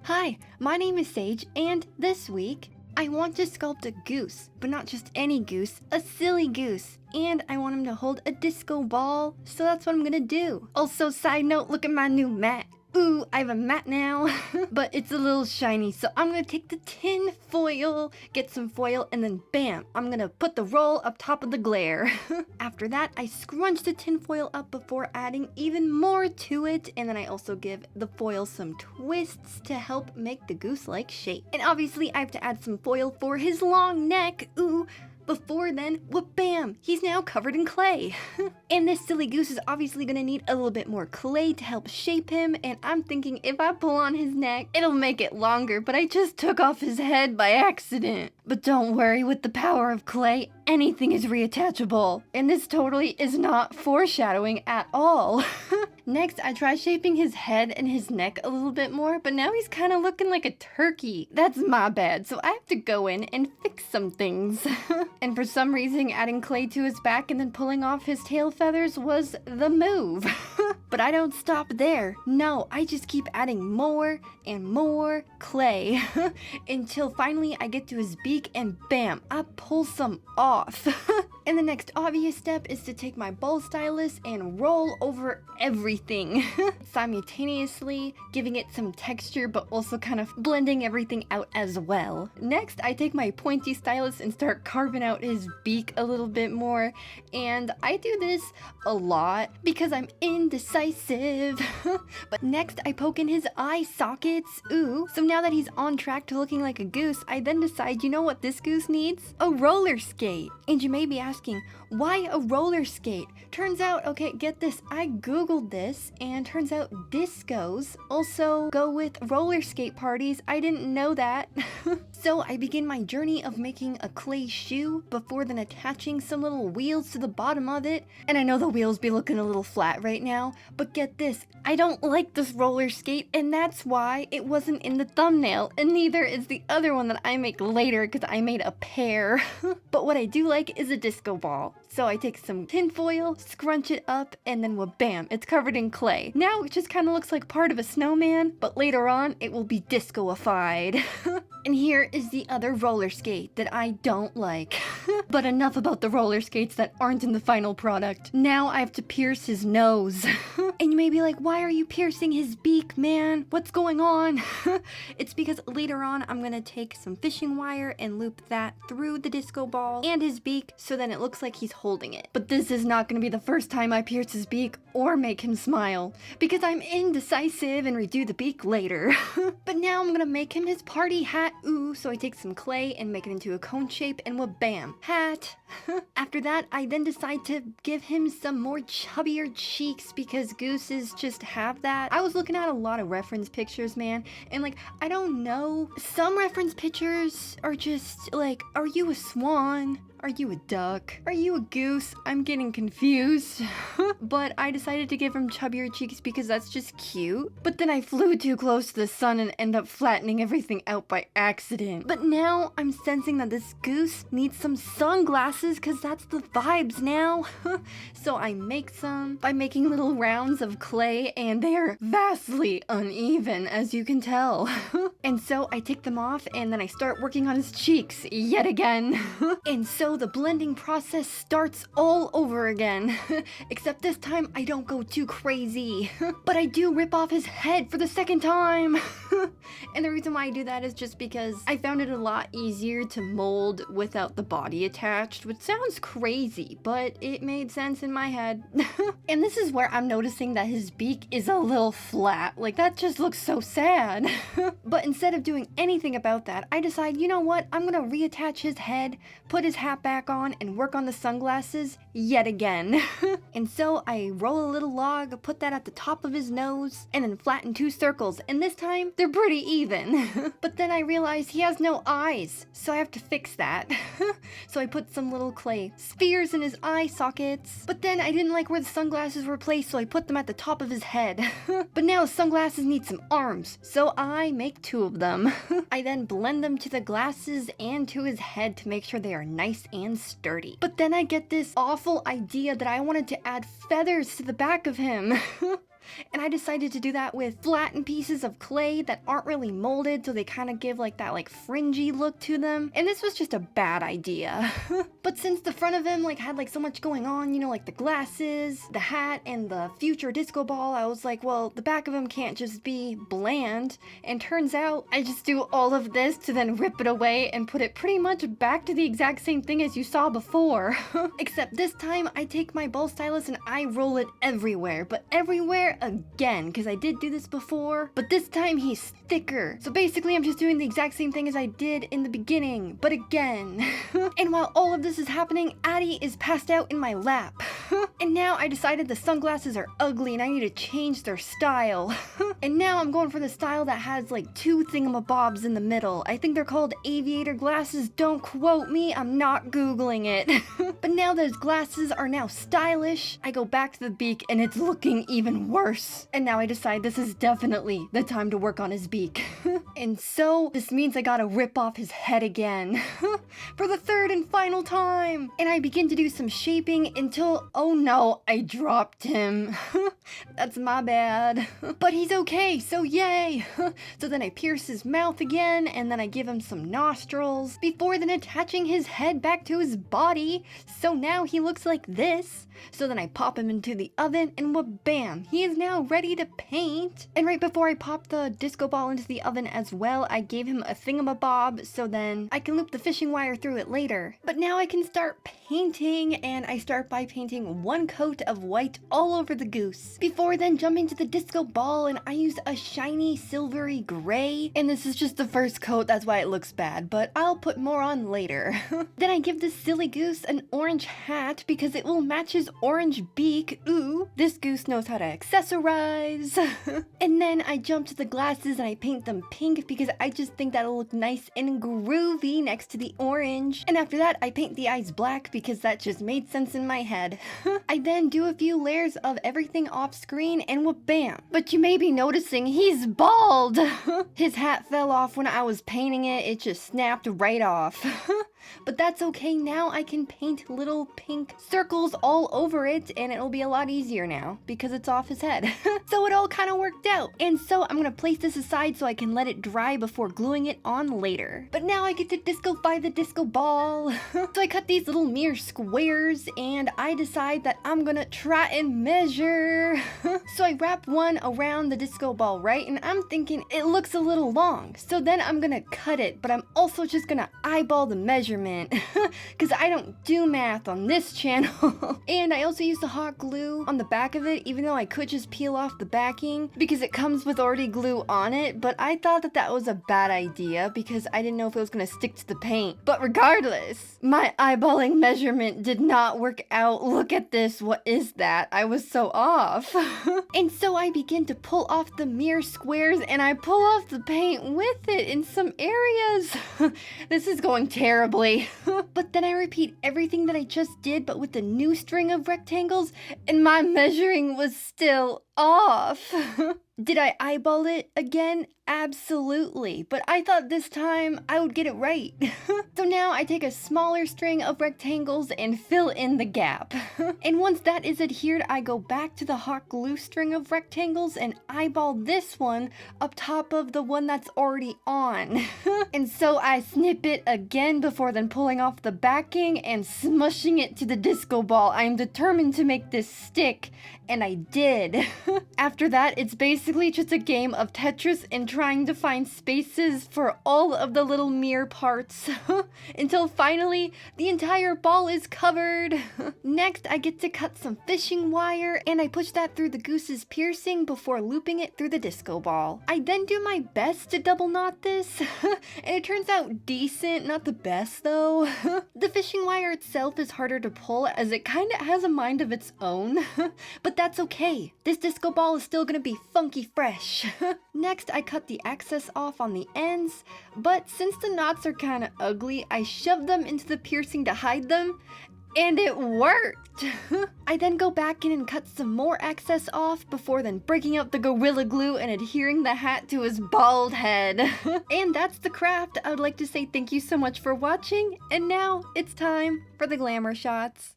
Hi, my name is Sage, and this week, I want to sculpt a goose, but not just any goose, a silly goose. And I want him to hold a disco ball, so that's what I'm gonna do. Also, side note, look at my new mat. Ooh, I have a mat now, but it's a little shiny, so I'm gonna take the tin foil, get some foil, and then bam, I'm gonna put the roll up top of the glare. After that, I scrunch the tin foil up before adding even more to it, and then I also give the foil some twists to help make the goose-like shape. And obviously, I have to add some foil for his long neck, ooh. Before then, whoop-bam, he's now covered in clay. And this silly goose is obviously gonna need a little bit more clay to help shape him, and I'm thinking if I pull on his neck, it'll make it longer, but I just took off his head by accident. But don't worry, with the power of clay, anything is reattachable. And this totally is not foreshadowing at all. Next, I try shaping his head and his neck a little bit more, but now he's kind of looking like a turkey. That's my bad, so I have to go in and fix some things. And for some reason, adding clay to his back and then pulling off his tail feathers was the move. But I don't stop there. No, I just keep adding more and more clay until finally I get to his beak and bam, I pull some off. And the next obvious step is to take my ball stylus and roll over everything, simultaneously giving it some texture but also kind of blending everything out as well. Next, I take my pointy stylus and start carving out his beak a little bit more, and I do this a lot because I'm indecisive. But next, I poke in his eye sockets, ooh. So now that he's on track to looking like a goose, I then decide, you know what this goose needs? A roller skate. And you may be asking, why a roller skate? Turns out, okay, get this, I googled this, and turns out discos also go with roller skate parties. I didn't know that. So I begin my journey of making a clay shoe before then attaching some little wheels to the bottom of it. And I know the wheels be looking a little flat right now, but get this, I don't like this roller skate, and that's why it wasn't in the thumbnail, and neither is the other one that I make later because I made a pair. But what I do like is a disco ball. So I take some tin foil, scrunch it up, and then bam, it's covered in clay. Now it just kind of looks like part of a snowman, but later on it will be disco-ified. And here is the other roller skate that I don't like. But enough about the roller skates that aren't in the final product. Now I have to pierce his nose. And you may be like, why are you piercing his beak, man? What's going on? It's because later on I'm gonna take some fishing wire and loop that through the disco ball and his beak so then it looks like he's holding it. But this is not gonna be the first time I pierce his beak or make him smile, because I'm indecisive and redo the beak later. But now I'm gonna make him his party hat, ooh. So I take some clay and make it into a cone shape and bam, hat. After that, I then decide to give him some more chubbier cheeks because gooses just have that. I was looking at a lot of reference pictures, man, and like, I don't know. Some reference pictures are just like, are you a swan? Are you a duck? Are you a goose? I'm getting confused. But I decided to give him chubbier cheeks because that's just cute. But then I flew too close to the sun and ended up flattening everything out by accident. But now I'm sensing that this goose needs some sunglasses because that's the vibes now. So I make some by making little rounds of clay, and they are vastly uneven, as you can tell. And so I take them off and then I start working on his cheeks yet again. And so the blending process starts all over again. Except this time I don't go too crazy. But I do rip off his head for the second time. And the reason why I do that is just because I found it a lot easier to mold without the body attached, which sounds crazy, but it made sense in my head. And this is where I'm noticing that his beak is a little flat. Like, that just looks so sad. But instead of doing anything about that, I decide, you know what? I'm gonna reattach his head, put his hat back on, and work on the sunglasses yet again. And so I roll a little log, put that at the top of his nose, and then flatten 2 circles, and this time they're pretty even. But then I realize he has no eyes, so I have to fix that. So I put some little clay spheres in his eye sockets, but then I didn't like where the sunglasses were placed, so I put them at the top of his head. But now sunglasses need some arms, so I make 2 of them. I then blend them to the glasses and to his head to make sure they are nice and sturdy. But then I get this awful idea that I wanted to add feathers to the back of him. And I decided to do that with flattened pieces of clay that aren't really molded, so they kind of give like that like fringy look to them. And this was just a bad idea. But since the front of him like had like so much going on, you know, like the glasses, the hat, and the future disco ball, I was like, well, the back of him can't just be bland. And turns out I just do all of this to then rip it away and put it pretty much back to the exact same thing as you saw before. Except this time I take my ball stylus and I roll it everywhere, but everywhere again, because I did do this before, but this time he's thicker. So basically I'm just doing the exact same thing as I did in the beginning, but again. And while all of this is happening, Atti is passed out in my lap. And now I decided the sunglasses are ugly and I need to change their style. And now I'm going for the style that has like two thingamabobs in the middle. I think they're called aviator glasses. Don't quote me, I'm not Googling it. But now those glasses are now stylish. I go back to the beak and it's looking even worse. And now I decide this is definitely the time to work on his beak. And so this means I gotta rip off his head again. For the third and final time. And I begin to do some shaping until, oh no, I dropped him. That's my bad. But he's okay, so yay. So then I pierce his mouth again, and then I give him some nostrils, before then attaching his head back to his body. So now he looks like this. So then I pop him into the oven, and bam, he is now ready to paint. And right before I pop the disco ball into the oven as well, I gave him a thingamabob, so then I can loop the fishing wire through it later. But now I can start painting, and I start by painting one coat of white all over the goose. Before then jumping to the disco ball, and I use a shiny silvery gray. And this is just the first coat, that's why it looks bad, but I'll put more on later. Then I give this silly goose an orange hat because it will match his orange beak. Ooh, this goose knows how to accessorize. And then I jump to the glasses and I paint them pink because I just think that'll look nice and groovy next to the orange. And after that, I paint the eyes black because that just made sense in my head. I then do a few layers of everything off screen and bam. But you may be noticing he's bald. His hat fell off when I was painting it. It just snapped right off. But that's okay, now I can paint little pink circles all over it and it'll be a lot easier now because it's off his head. So it all kind of worked out. And so I'm gonna place this aside so I can let it dry before gluing it on later. But now I get to disco-fy the disco ball. So I cut these little mere squares and I decide that I'm gonna try and measure. So I wrap one around the disco ball, right? And I'm thinking it looks a little long. So then I'm gonna cut it, but I'm also just gonna eyeball the measurement because I don't do math on this channel. And I also used the hot glue on the back of it, even though I could just peel off the backing because it comes with already glue on it. But I thought that that was a bad idea because I didn't know if it was gonna stick to the paint. But regardless, my eyeballing measurement did not work out. Look at this, what is that? I was so off. And so I begin to pull off the mere squares and I pull off the paint with it in some areas. This is going terribly. But then I repeat everything that I just did, but with the new string of rectangles, and my measuring was still off. Did I eyeball it again? Absolutely, but I thought this time I would get it right. So now I take a smaller string of rectangles and fill in the gap. And once that is adhered, I go back to the hot glue string of rectangles and eyeball this one up top of the one that's already on. And so I snip it again before then pulling off the backing and smushing it to the disco ball. I am determined to make this stick, and I did. After that, it's basically just a game of Tetris and trying to find spaces for all of the little mirror parts until finally the entire ball is covered. Next, I get to cut some fishing wire and I push that through the goose's piercing before looping it through the disco ball. I then do my best to double knot this and it turns out decent, not the best though. The fishing wire itself is harder to pull as it kind of has a mind of its own, but that's okay. This disco ball is still gonna be funky fresh. Next, I cut the excess off on the ends, but since the knots are kind of ugly, I shoved them into the piercing to hide them, and it worked! I then go back in and cut some more excess off before then breaking out the Gorilla Glue and adhering the hat to his bald head. And that's the craft. I would like to say thank you so much for watching, and now it's time for the glamour shots.